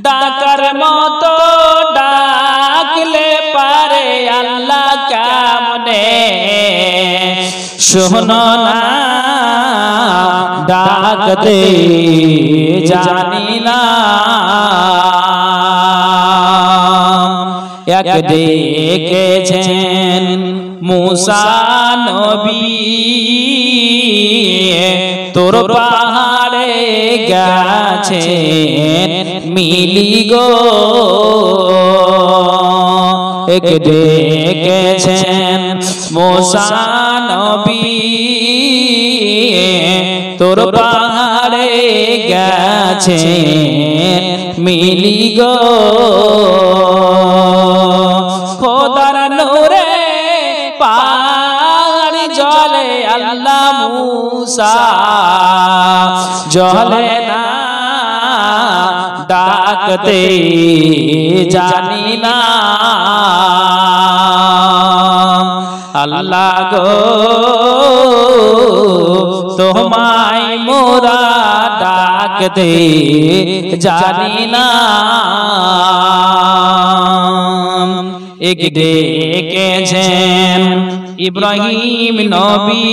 ডাকার মতো ডাকলে পারে আল্লাহ কেমনে শোনো না ডাকতে জানি না এক ডেকেছেন মুসা নবী তোর পাহাড়ে গেছেন মিলি গো এক ডেকেছেন মুসা নবী তোর পাহাড়ে গেছেন মিলি গো খোদার নূরে পাহাড় জলে আল্লাহ মুসা জলে না ডাকতে জানি না আল্লাহ গো তোমায় মোরা ডাকতে জানি না এক ডেকেছেন ইব্রাহিম নবী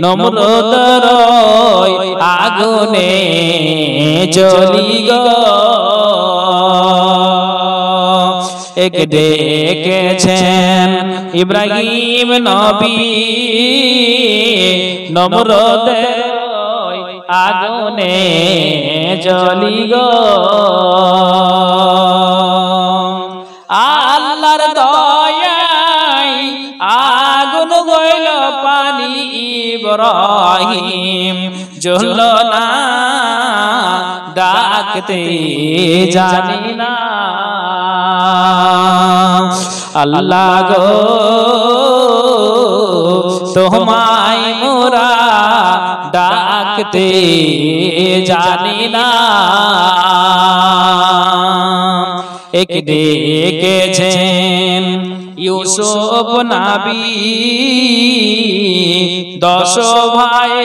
নমরুদের আগুনে জ্বলি গো এক ডেকেছেন ইব্রাহিম নবী নমরুদের আগুনে জ্বলি গো আল্লাহর দয়ায় আগুন গইল পানি ইব্রাহিম জ্বলল না ডাকতে জানি না আল্লাহ গো তোমায় মোরা ডাকতে জানি না এক ডেকেছেন ইউসুফ নবী 10 ভাই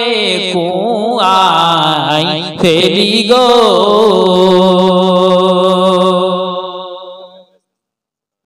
কুয়ায় ফেলি গো